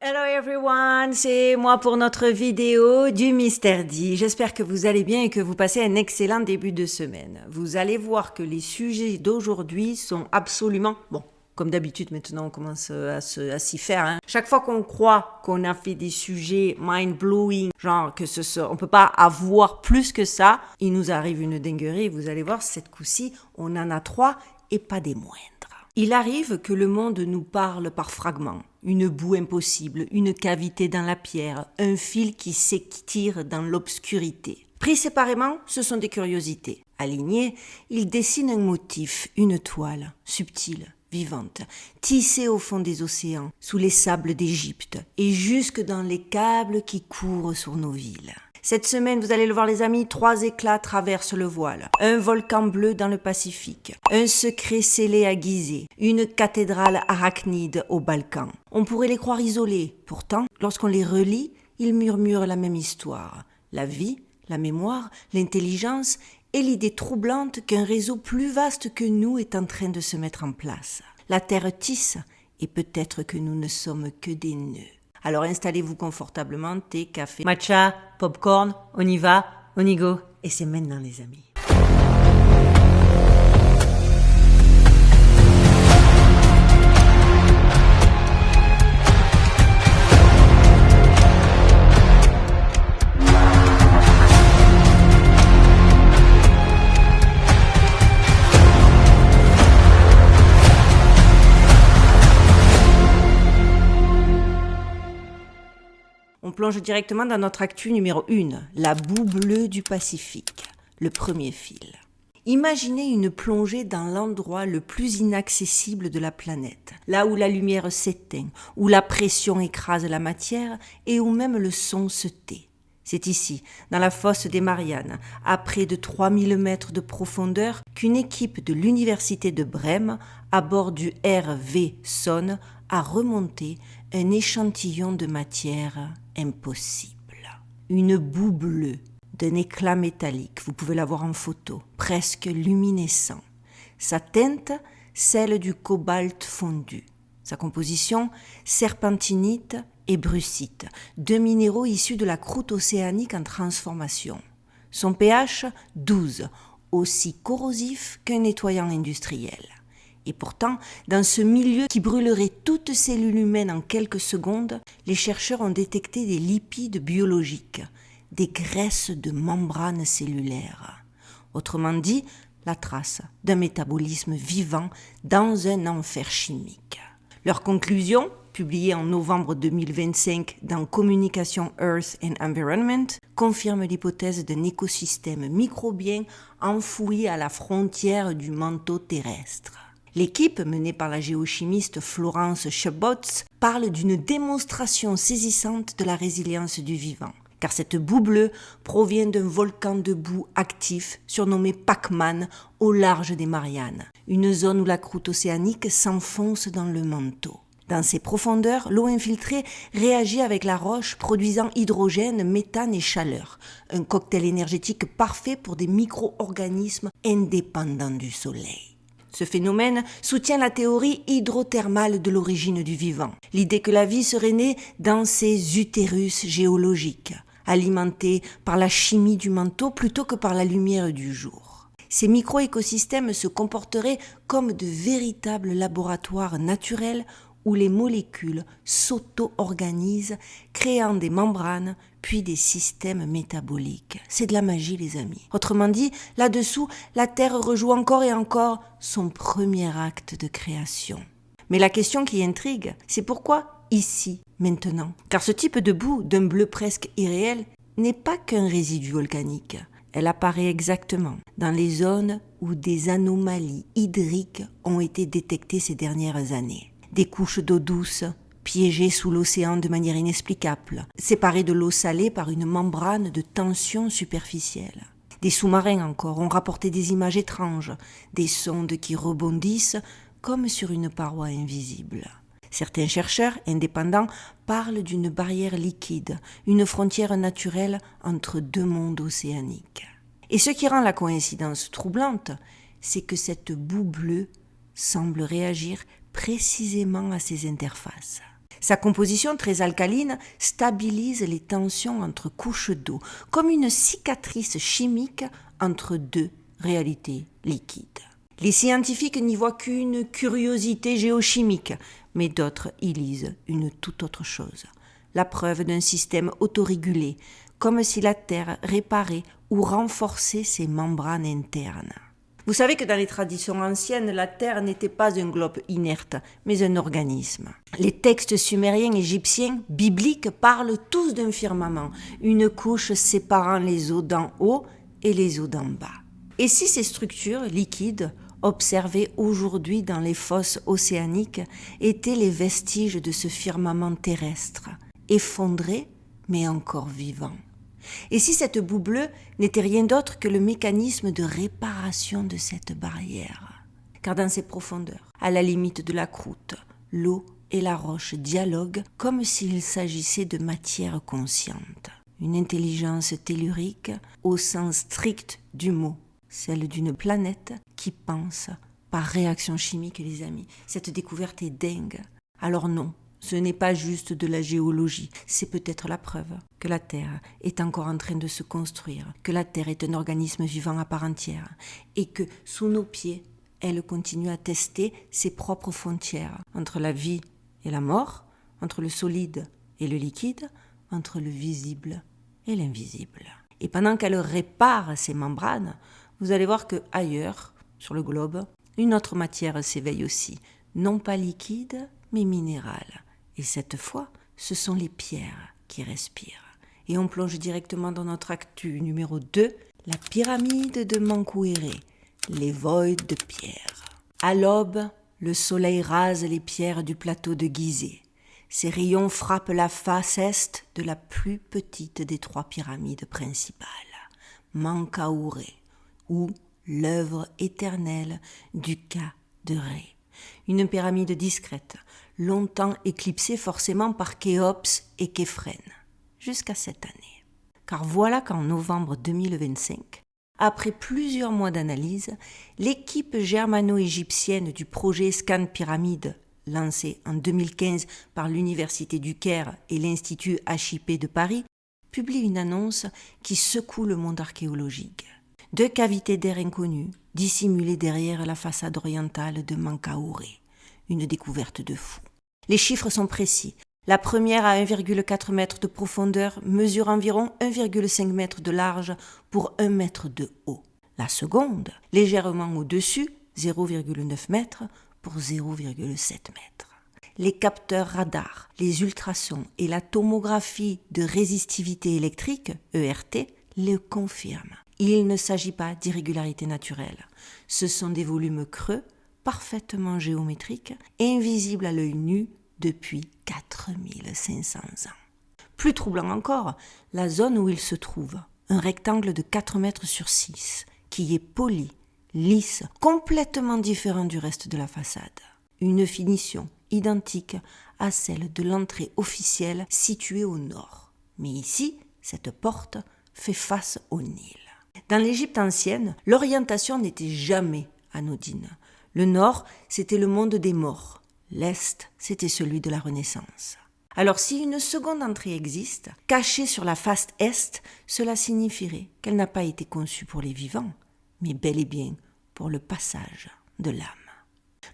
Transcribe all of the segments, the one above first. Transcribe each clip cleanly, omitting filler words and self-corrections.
Hello everyone, c'est moi pour notre vidéo du Mystère D. J'espère que vous allez bien et que vous passez un excellent début de semaine. Vous allez voir que les sujets d'aujourd'hui sont absolument... Bon, comme d'habitude maintenant on commence à s'y faire. Hein. Chaque fois qu'on croit qu'on a fait des sujets mind-blowing, genre que on peut pas avoir plus que ça, il nous arrive une dinguerie. Vous allez voir, cette coup-ci, on en a 3 et pas des moindres. Il arrive que le monde nous parle par fragments. Une boue impossible, une cavité dans la pierre, un fil qui s'étire dans l'obscurité. Pris séparément, ce sont des curiosités. Alignés, ils dessinent un motif, une toile, subtile, vivante, tissée au fond des océans, sous les sables d'Égypte et jusque dans les câbles qui courent sur nos villes. Cette semaine, vous allez le voir les amis, 3 éclats traversent le voile. Un volcan bleu dans le Pacifique. Un secret scellé à Gizeh. Une cathédrale arachnide au Balkan. On pourrait les croire isolés. Pourtant, lorsqu'on les relit, ils murmurent la même histoire. La vie, la mémoire, l'intelligence et l'idée troublante qu'un réseau plus vaste que nous est en train de se mettre en place. La Terre tisse et peut-être que nous ne sommes que des nœuds. Alors installez-vous confortablement, thé, café, matcha, popcorn, on y va, on y go. Et c'est maintenant les amis. On plonge directement dans notre actu numéro 1, la boue bleue du Pacifique, le premier fil. Imaginez une plongée dans l'endroit le plus inaccessible de la planète, là où la lumière s'éteint, où la pression écrase la matière et où même le son se tait. C'est ici, dans la fosse des Mariannes, à près de 3000 mètres de profondeur, qu'une équipe de l'université de Brême, à bord du RV Sonne, a remonté un échantillon de matière impossible. Une boue bleue, d'un éclat métallique, vous pouvez la voir en photo, presque luminescent. Sa teinte, celle du cobalt fondu. Sa composition, serpentinite et brucite, 2 minéraux issus de la croûte océanique en transformation. Son pH, 12, aussi corrosif qu'un nettoyant industriel. Et pourtant, dans ce milieu qui brûlerait toute cellule humaine en quelques secondes, les chercheurs ont détecté des lipides biologiques, des graisses de membranes cellulaires. Autrement dit, la trace d'un métabolisme vivant dans un enfer chimique. Leur conclusion, publiée en novembre 2025 dans Communication Earth and Environment, confirme l'hypothèse d'un écosystème microbien enfoui à la frontière du manteau terrestre. L'équipe, menée par la géochimiste Florence Schubotz, parle d'une démonstration saisissante de la résilience du vivant, car cette boue bleue provient d'un volcan de boue actif surnommé Pac-Man au large des Mariannes, une zone où la croûte océanique s'enfonce dans le manteau. Dans ces profondeurs, l'eau infiltrée réagit avec la roche, produisant hydrogène, méthane et chaleur, un cocktail énergétique parfait pour des micro-organismes indépendants du soleil. Ce phénomène soutient la théorie hydrothermale de l'origine du vivant, l'idée que la vie serait née dans ces utérus géologiques, alimentés par la chimie du manteau plutôt que par la lumière du jour. Ces micro-écosystèmes se comporteraient comme de véritables laboratoires naturels où les molécules s'auto-organisent, créant des membranes, puis des systèmes métaboliques. C'est de la magie, les amis. Autrement dit, là-dessous, la Terre rejoue encore et encore son premier acte de création. Mais la question qui intrigue, c'est pourquoi ici, maintenant? Car ce type de boue, d'un bleu presque irréel, n'est pas qu'un résidu volcanique. Elle apparaît exactement dans les zones où des anomalies hydriques ont été détectées ces dernières années. Des couches d'eau douce, piégées sous l'océan de manière inexplicable, séparées de l'eau salée par une membrane de tension superficielle. Des sous-marins encore ont rapporté des images étranges, des sondes qui rebondissent comme sur une paroi invisible. Certains chercheurs indépendants parlent d'une barrière liquide, une frontière naturelle entre 2 mondes océaniques. Et ce qui rend la coïncidence troublante, c'est que cette boue bleue semble réagir précisément à ces interfaces. Sa composition très alcaline stabilise les tensions entre couches d'eau, comme une cicatrice chimique entre deux réalités liquides. Les scientifiques n'y voient qu'une curiosité géochimique, mais d'autres y lisent une toute autre chose. La preuve d'un système autorégulé, comme si la Terre réparait ou renforçait ses membranes internes. Vous savez que dans les traditions anciennes, la Terre n'était pas un globe inerte, mais un organisme. Les textes sumériens, égyptiens, bibliques parlent tous d'un firmament, une couche séparant les eaux d'en haut et les eaux d'en bas. Et si ces structures liquides, observées aujourd'hui dans les fosses océaniques, étaient les vestiges de ce firmament terrestre, effondré mais encore vivant? Et si cette boue bleue n'était rien d'autre que le mécanisme de réparation de cette barrière? Car dans ses profondeurs, à la limite de la croûte, l'eau et la roche dialoguent comme s'il s'agissait de matière consciente. Une intelligence tellurique au sens strict du mot, celle d'une planète qui pense par réaction chimique, les amis. Cette découverte est dingue. Alors non, ce n'est pas juste de la géologie, c'est peut-être la preuve que la Terre est encore en train de se construire, que la Terre est un organisme vivant à part entière et que sous nos pieds, elle continue à tester ses propres frontières entre la vie et la mort, entre le solide et le liquide, entre le visible et l'invisible. Et pendant qu'elle répare ses membranes, vous allez voir que ailleurs, sur le globe, une autre matière s'éveille aussi, non pas liquide, mais minérale. Et cette fois, ce sont les pierres qui respirent. Et on plonge directement dans notre actu numéro 2, la pyramide de Manquehue, les voids de pierre. À l'aube, le soleil rase les pierres du plateau de Gizeh. Ses rayons frappent la face est de la plus petite des 3 pyramides principales, Manquehue, ou l'œuvre éternelle du Ka de Ré. Une pyramide discrète, longtemps éclipsée forcément par Khéops et Képhren, jusqu'à cette année. Car voilà qu'en novembre 2025, après plusieurs mois d'analyse, l'équipe germano-égyptienne du projet Scan Pyramide, lancé en 2015 par l'Université du Caire et l'Institut HIP de Paris, publie une annonce qui secoue le monde archéologique. 2 cavités d'air inconnues, dissimulées derrière la façade orientale de Manquehue. Une découverte de fou. Les chiffres sont précis. La première à 1,4 m de profondeur mesure environ 1,5 m de large pour 1 m de haut. La seconde, légèrement au-dessus, 0,9 m pour 0,7 m. Les capteurs radars, les ultrasons et la tomographie de résistivité électrique, ERT, le confirment. Il ne s'agit pas d'irrégularités naturelles. Ce sont des volumes creux, parfaitement géométriques et invisibles à l'œil nu depuis 4500 ans. Plus troublant encore, la zone où il se trouve, un rectangle de 4 mètres sur 6, qui est poli, lisse, complètement différent du reste de la façade. Une finition identique à celle de l'entrée officielle située au nord. Mais ici, cette porte fait face au Nil. Dans l'Égypte ancienne, l'orientation n'était jamais anodine. Le nord, c'était le monde des morts. L'est, c'était celui de la Renaissance. Alors si une seconde entrée existe, cachée sur la face est, cela signifierait qu'elle n'a pas été conçue pour les vivants, mais bel et bien pour le passage de l'âme.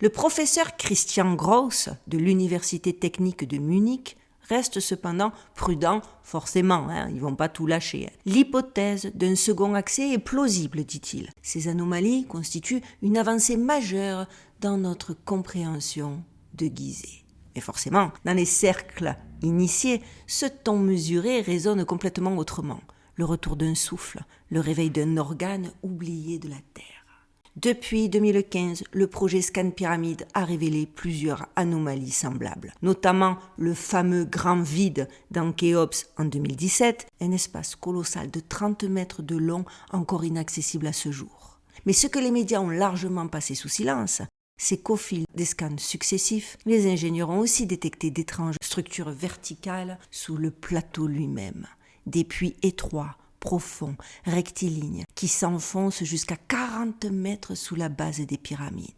Le professeur Christian Gross de l'Université technique de Munich reste cependant prudent, forcément, ils vont pas tout lâcher. L'hypothèse d'un second accès est plausible, dit-il. Ces anomalies constituent une avancée majeure dans notre compréhension de Gizeh. Mais forcément, dans les cercles initiés, ce ton mesuré résonne complètement autrement. Le retour d'un souffle, le réveil d'un organe oublié de la Terre. Depuis 2015, le projet Scan Pyramide a révélé plusieurs anomalies semblables, notamment le fameux grand vide dans Khéops en 2017, un espace colossal de 30 mètres de long encore inaccessible à ce jour. Mais ce que les médias ont largement passé sous silence, c'est qu'au fil des scans successifs, les ingénieurs ont aussi détecté d'étranges structures verticales sous le plateau lui-même, des puits étroits, profonds, rectilignes, qui s'enfoncent jusqu'à 40 mètres sous la base des pyramides.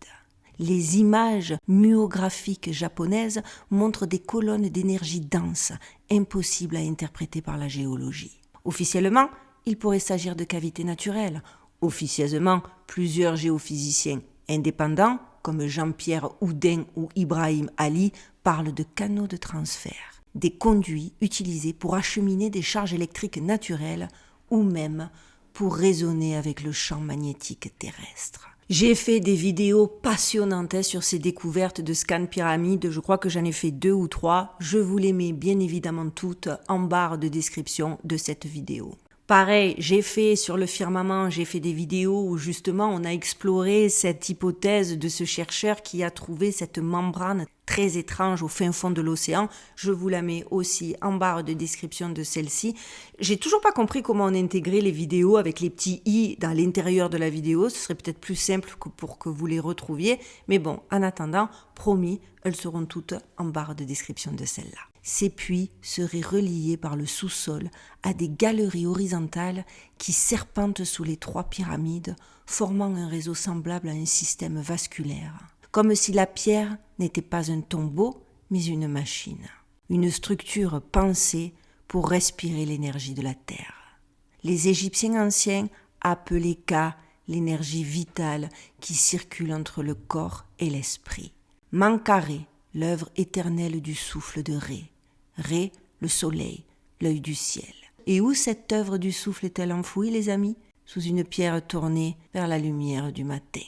Les images muographiques japonaises montrent des colonnes d'énergie dense, impossibles à interpréter par la géologie. Officiellement, il pourrait s'agir de cavités naturelles. Officieusement, plusieurs géophysiciens indépendants, comme Jean-Pierre Houdin ou Ibrahim Ali, parlent de canaux de transfert, des conduits utilisés pour acheminer des charges électriques naturelles ou même pour raisonner avec le champ magnétique terrestre. J'ai fait des vidéos passionnantes sur ces découvertes de scans pyramides, je crois que j'en ai fait 2 ou 3, je vous les mets bien évidemment toutes en barre de description de cette vidéo. Pareil, j'ai fait sur le firmament, j'ai fait des vidéos où justement on a exploré cette hypothèse de ce chercheur qui a trouvé cette membrane très étrange au fin fond de l'océan. Je vous la mets aussi en barre de description de celle-ci. J'ai toujours pas compris comment on intégrait les vidéos avec les petits i dans l'intérieur de la vidéo. Ce serait peut-être plus simple pour que vous les retrouviez. Mais bon, en attendant, promis, elles seront toutes en barre de description de celle-là. Ces puits seraient reliés par le sous-sol à des galeries horizontales qui serpentent sous les 3 pyramides, formant un réseau semblable à un système vasculaire. Comme si la pierre n'était pas un tombeau, mais une machine. Une structure pensée pour respirer l'énergie de la terre. Les Égyptiens anciens appelaient Ka l'énergie vitale qui circule entre le corps et l'esprit. Menkaure, l'œuvre éternelle du souffle de Ré. Ré, le soleil, l'œil du ciel. Et où cette œuvre du souffle est-elle enfouie, les amis ? Sous une pierre tournée vers la lumière du matin.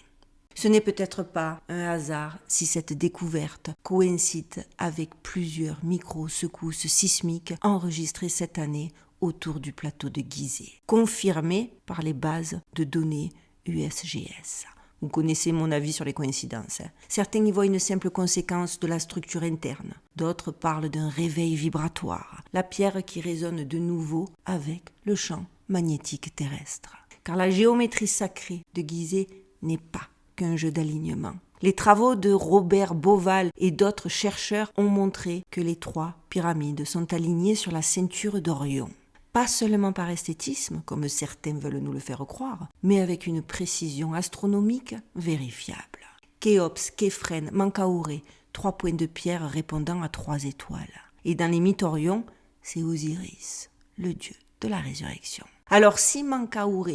Ce n'est peut-être pas un hasard si cette découverte coïncide avec plusieurs micro-secousses sismiques enregistrées cette année autour du plateau de Gizeh, confirmées par les bases de données USGS. Vous connaissez mon avis sur les coïncidences. Certains y voient une simple conséquence de la structure interne. D'autres parlent d'un réveil vibratoire, la pierre qui résonne de nouveau avec le champ magnétique terrestre. Car la géométrie sacrée de Gizeh n'est pas qu'un jeu d'alignement. Les travaux de Robert Bauval et d'autres chercheurs ont montré que les 3 pyramides sont alignées sur la ceinture d'Orion. Pas seulement par esthétisme, comme certains veulent nous le faire croire, mais avec une précision astronomique vérifiable. Khéops, Képhren, Menkaure, 3 points de pierre répondant à 3 étoiles. Et dans les mythes Orion, c'est Osiris, le dieu de la résurrection. Alors si Menkaure,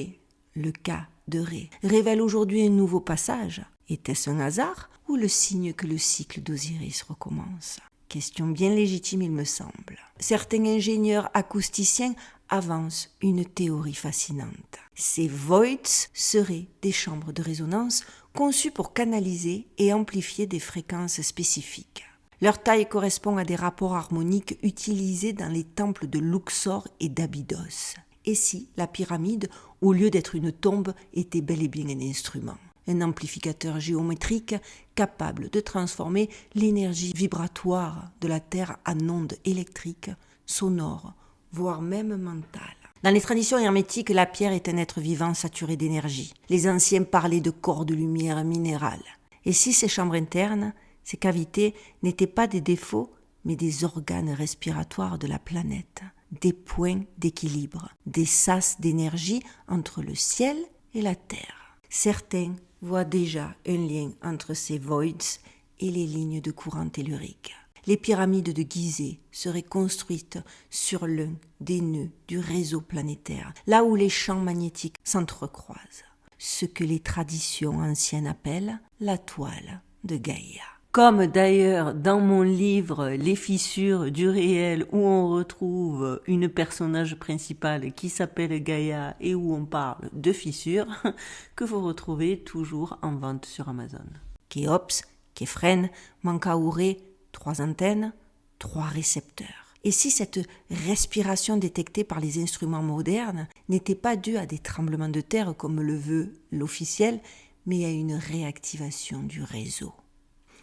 le cas de Ré, révèle aujourd'hui un nouveau passage, était-ce un hasard ou le signe que le cycle d'Osiris recommence ? Question bien légitime, il me semble. Certains ingénieurs acousticiens avancent une théorie fascinante. Ces voids seraient des chambres de résonance conçues pour canaliser et amplifier des fréquences spécifiques. Leur taille correspond à des rapports harmoniques utilisés dans les temples de Luxor et d'Abydos. Et si la pyramide, au lieu d'être une tombe, était bel et bien un instrument ? Un amplificateur géométrique capable de transformer l'énergie vibratoire de la Terre en ondes électriques, sonores, voire même mentales. Dans les traditions hermétiques, la pierre est un être vivant saturé d'énergie. Les anciens parlaient de corps de lumière minérale. Et si ces chambres internes, ces cavités, n'étaient pas des défauts, mais des organes respiratoires de la planète, des points d'équilibre, des sas d'énergie entre le ciel et la Terre. Certains voient déjà un lien entre ces voids et les lignes de courant tellurique. Les pyramides de Gizeh seraient construites sur l'un des nœuds du réseau planétaire, là où les champs magnétiques s'entrecroisent, ce que les traditions anciennes appellent la toile de Gaïa. Comme d'ailleurs dans mon livre « Les fissures du réel » où on retrouve une personnage principale qui s'appelle Gaïa et où on parle de fissures, que vous retrouvez toujours en vente sur Amazon. Khéops, Képhren, Menkaure, 3 antennes, 3 récepteurs. Et si cette respiration détectée par les instruments modernes n'était pas due à des tremblements de terre comme le veut l'officiel, mais à une réactivation du réseau?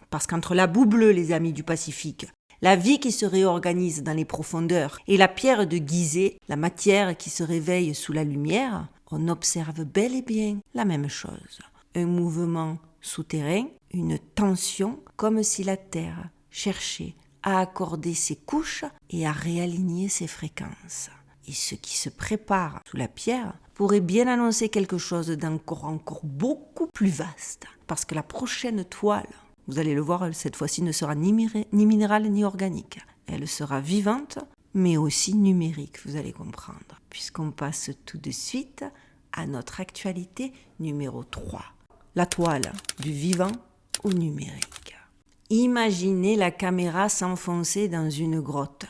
Parce qu'entre la boue bleue, les amis du Pacifique, la vie qui se réorganise dans les profondeurs et la pierre de Gizeh, la matière qui se réveille sous la lumière, on observe bel et bien la même chose. Un mouvement souterrain, une tension, comme si la Terre cherchait à accorder ses couches et à réaligner ses fréquences. Et ce qui se prépare sous la pierre pourrait bien annoncer quelque chose encore beaucoup plus vaste. Parce que la prochaine toile, vous allez le voir, cette fois-ci ne sera ni minérale ni organique. Elle sera vivante, mais aussi numérique, vous allez comprendre. Puisqu'on passe tout de suite à notre actualité numéro 3. La toile, du vivant au numérique. Imaginez la caméra s'enfoncer dans une grotte.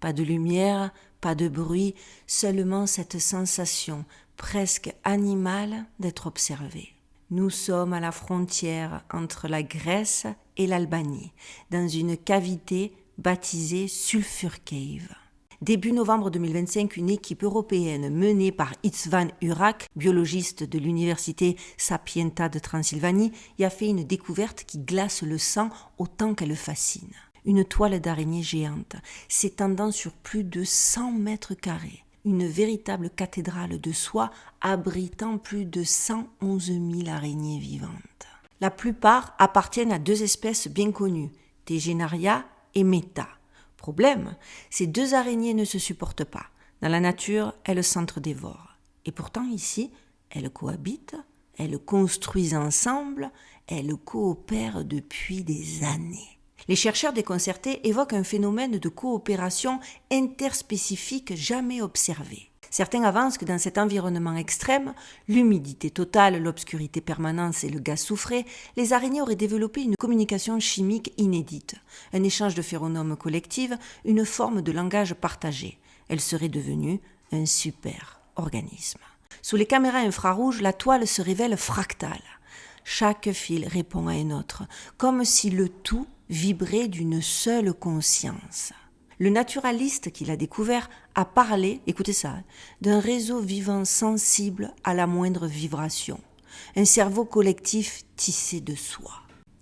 Pas de lumière, pas de bruit, seulement cette sensation presque animale d'être observé. Nous sommes à la frontière entre la Grèce et l'Albanie, dans une cavité baptisée Sulfur Cave. Début novembre 2025, une équipe européenne menée par István Urack, biologiste de l'université Sapienza de Transylvanie, y a fait une découverte qui glace le sang autant qu'elle fascine. Une toile d'araignée géante, s'étendant sur plus de 100 mètres carrés. Une véritable cathédrale de soie abritant plus de 111 000 araignées vivantes. La plupart appartiennent à 2 espèces bien connues, Tegenaria et Meta. Problème, ces 2 araignées ne se supportent pas. Dans la nature, elles s'entre-dévorent. Et pourtant ici, elles cohabitent, elles construisent ensemble, elles coopèrent depuis des années. Les chercheurs déconcertés évoquent un phénomène de coopération interspécifique jamais observé. Certains avancent que dans cet environnement extrême, l'humidité totale, l'obscurité permanente et le gaz soufré, les araignées auraient développé une communication chimique inédite, un échange de phéromones collectifs, une forme de langage partagé. Elles seraient devenues un super organisme. Sous les caméras infrarouges, la toile se révèle fractale. Chaque fil répond à un autre, comme si le tout vibrait d'une seule conscience. Le naturaliste qui l'a découvert a parlé, écoutez ça, d'un réseau vivant sensible à la moindre vibration, un cerveau collectif tissé de soi.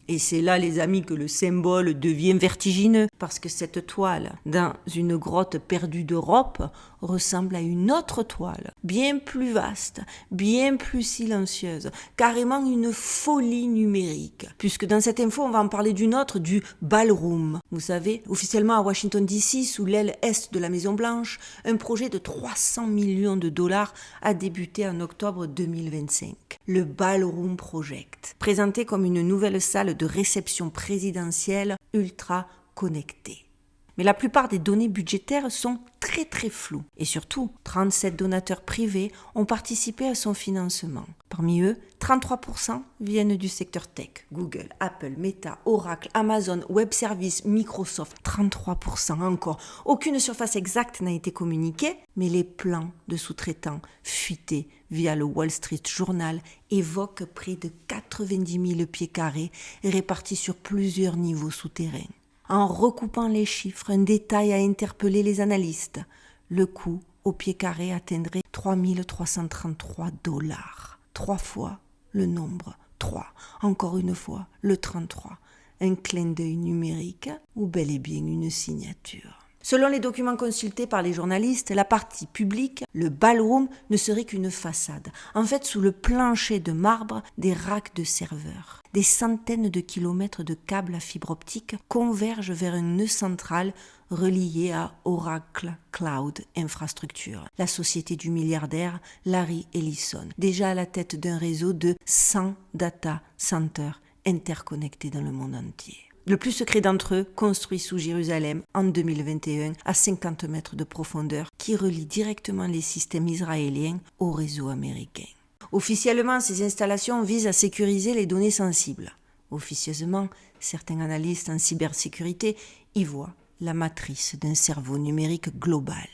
Et c'est là, les amis, que le symbole devient vertigineux, parce que cette toile, dans une grotte perdue d'Europe, ressemble à une autre toile, bien plus vaste, bien plus silencieuse, carrément une folie numérique. Puisque dans cette info, on va en parler d'une autre, du Ballroom. Vous savez, officiellement à Washington DC, sous l'aile est de la Maison-Blanche, un projet de 300 millions de dollars a débuté en octobre 2025. Le Ballroom Project, présenté comme une nouvelle salle de réception présidentielle ultra connectée. Mais la plupart des données budgétaires sont très floues. Et surtout, 37 donateurs privés ont participé à son financement. Parmi eux, 33% viennent du secteur tech. Google, Apple, Meta, Oracle, Amazon, Web Services, Microsoft. 33% encore. Aucune surface exacte n'a été communiquée, mais les plans de sous-traitants fuités via le Wall Street Journal évoquent près de 90 000 pieds carrés répartis sur plusieurs niveaux souterrains. En recoupant les chiffres, un détail a interpellé les analystes. Le coût au pied carré atteindrait 3 333 $. 3 fois le nombre 3. Encore une fois, le 33. Un clin d'œil numérique ou bel et bien une signature. Selon les documents consultés par les journalistes, la partie publique, le ballroom, ne serait qu'une façade. En fait, sous le plancher de marbre, des racks de serveurs. Des centaines de kilomètres de câbles à fibre optique convergent vers un nœud central relié à Oracle Cloud Infrastructure, la société du milliardaire Larry Ellison, déjà à la tête d'un réseau de 100 data centers interconnectés dans le monde entier. Le plus secret d'entre eux, construit sous Jérusalem en 2021 à 50 mètres de profondeur, qui relie directement les systèmes israéliens au réseau américain. Officiellement, ces installations visent à sécuriser les données sensibles. Officieusement, certains analystes en cybersécurité y voient la matrice d'un cerveau numérique global,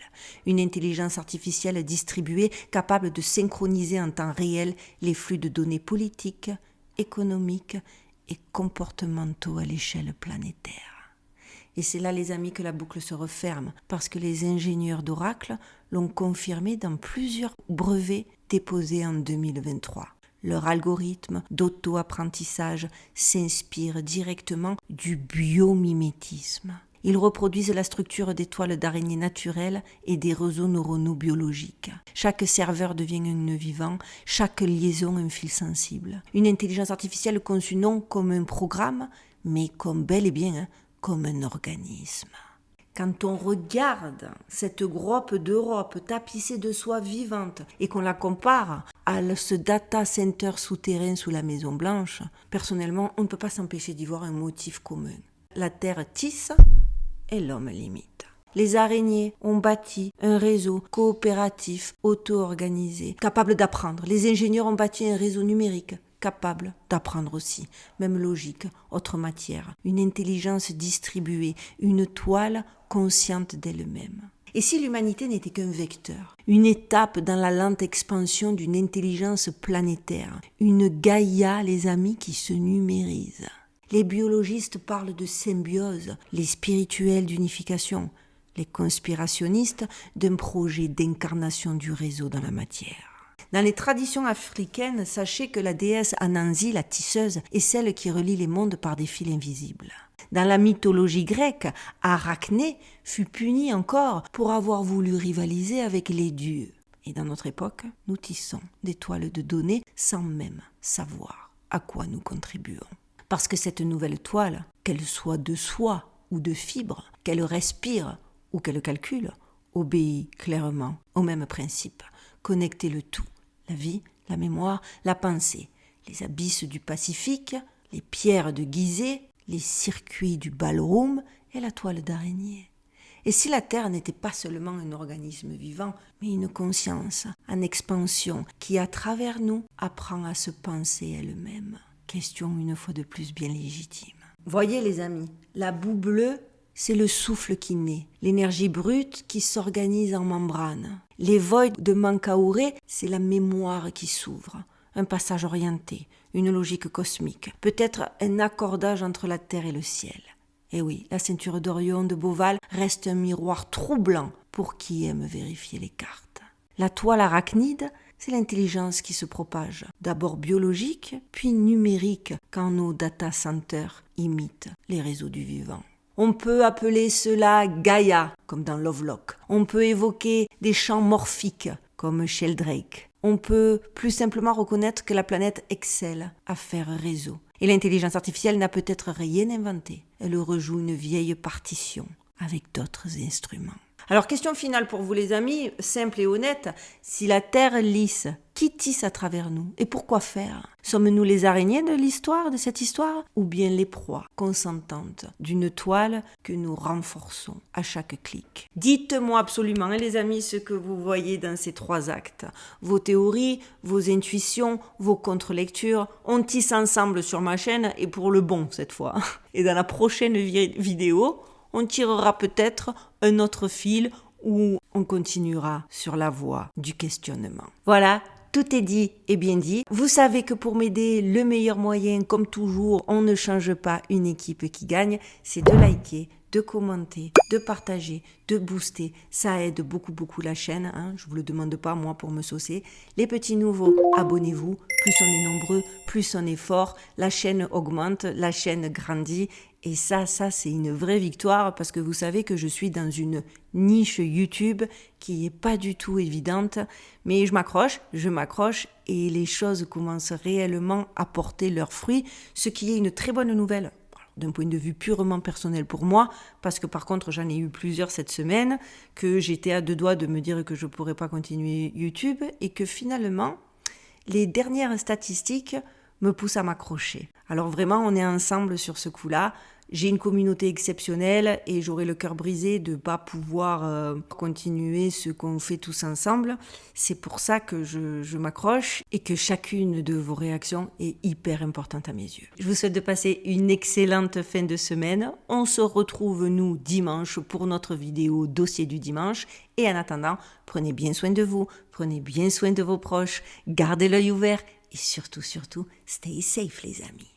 une intelligence artificielle distribuée capable de synchroniser en temps réel les flux de données politiques, économiques et comportementaux à l'échelle planétaire. Et c'est là, les amis, que la boucle se referme, parce que les ingénieurs d'Oracle l'ont confirmé dans plusieurs brevets déposés en 2023. Leur algorithme d'auto-apprentissage s'inspire directement du biomimétisme. Ils reproduisent la structure des toiles d'araignée naturelles et des réseaux neuronaux biologiques. Chaque serveur devient un nœud vivant, chaque liaison un fil sensible. Une intelligence artificielle conçue non comme un programme, mais comme bel et bien comme un organisme. Quand on regarde cette grotte d'Europe tapissée de soie vivante et qu'on la compare à ce data center souterrain sous la Maison Blanche, personnellement, on ne peut pas s'empêcher d'y voir un motif commun. La Terre tisse et l'homme limite. Les araignées ont bâti un réseau coopératif auto-organisé, capable d'apprendre. Les ingénieurs ont bâti un réseau numérique, capable d'apprendre aussi. Même logique, autre matière, une intelligence distribuée, une toile consciente d'elle-même. Et si l'humanité n'était qu'un vecteur, une étape dans la lente expansion d'une intelligence planétaire, une Gaïa, les amis, qui se numérise. Les biologistes parlent de symbiose, les spirituels d'unification, les conspirationnistes d'un projet d'incarnation du réseau dans la matière. Dans les traditions africaines, sachez que la déesse Anansi, la tisseuse, est celle qui relie les mondes par des fils invisibles. Dans la mythologie grecque, Arachné fut puni encore pour avoir voulu rivaliser avec les dieux. Et dans notre époque, nous tissons des toiles de données sans même savoir à quoi nous contribuons. Parce que cette nouvelle toile, qu'elle soit de soie ou de fibres, qu'elle respire ou qu'elle calcule, obéit clairement au même principe. Connecter le tout, la vie, la mémoire, la pensée, les abysses du Pacifique, les pierres de Gizeh, les circuits du ballroom et la toile d'araignée. Et si la Terre n'était pas seulement un organisme vivant, mais une conscience en expansion qui, à travers nous, apprend à se penser elle-même? Question une fois de plus bien légitime. Voyez les amis, la boue bleue, c'est le souffle qui naît, l'énergie brute qui s'organise en membrane. Les voids de Mankaouré, c'est la mémoire qui s'ouvre, un passage orienté, une logique cosmique, peut-être un accordage entre la terre et le ciel. Et oui, la ceinture d'Orion de Beauval reste un miroir troublant pour qui aime vérifier les cartes. La toile arachnide, c'est l'intelligence qui se propage, d'abord biologique, puis numérique, quand nos data centers imitent les réseaux du vivant. On peut appeler cela Gaïa, comme dans Lovelock. On peut évoquer des champs morphiques, comme Sheldrake. On peut plus simplement reconnaître que la planète excelle à faire réseau. Et l'intelligence artificielle n'a peut-être rien inventé. Elle rejoue une vieille partition avec d'autres instruments. Alors, question finale pour vous les amis, simple et honnête, si la Terre lisse, qui tisse à travers nous et pourquoi faire? Sommes-nous les araignées de l'histoire, de cette histoire, ou bien les proies consentantes d'une toile que nous renforçons à chaque clic? Dites-moi absolument, les amis, ce que vous voyez dans ces 3 actes. Vos théories, vos intuitions, vos contre-lectures, on tisse ensemble sur ma chaîne et pour le bon cette fois. Et dans la prochaine vidéo, on tirera peut-être un autre fil ou on continuera sur la voie du questionnement. Voilà, tout est dit et bien dit. Vous savez que pour m'aider, le meilleur moyen, comme toujours, on ne change pas une équipe qui gagne, c'est de liker, de commenter, de partager, de booster. Ça aide beaucoup la chaîne, hein. Je ne vous le demande pas moi pour me saucer. Les petits nouveaux, abonnez-vous. Plus on est nombreux, plus on est fort. La chaîne augmente, la chaîne grandit. Et ça c'est une vraie victoire parce que vous savez que je suis dans une niche YouTube qui n'est pas du tout évidente. Mais je m'accroche et les choses commencent réellement à porter leurs fruits, ce qui est une très bonne nouvelle. D'un point de vue purement personnel pour moi, parce que par contre j'en ai eu plusieurs cette semaine, que j'étais à 2 doigts de me dire que je ne pourrais pas continuer YouTube et que finalement les dernières statistiques me poussent à m'accrocher. Alors vraiment on est ensemble sur ce coup-là. J'ai une communauté exceptionnelle et j'aurais le cœur brisé de ne pas pouvoir continuer ce qu'on fait tous ensemble. C'est pour ça que je m'accroche et que chacune de vos réactions est hyper importante à mes yeux. Je vous souhaite de passer une excellente fin de semaine. On se retrouve, nous, dimanche pour notre vidéo dossier du dimanche. Et en attendant, prenez bien soin de vous, prenez bien soin de vos proches, gardez l'œil ouvert et surtout, stay safe les amis.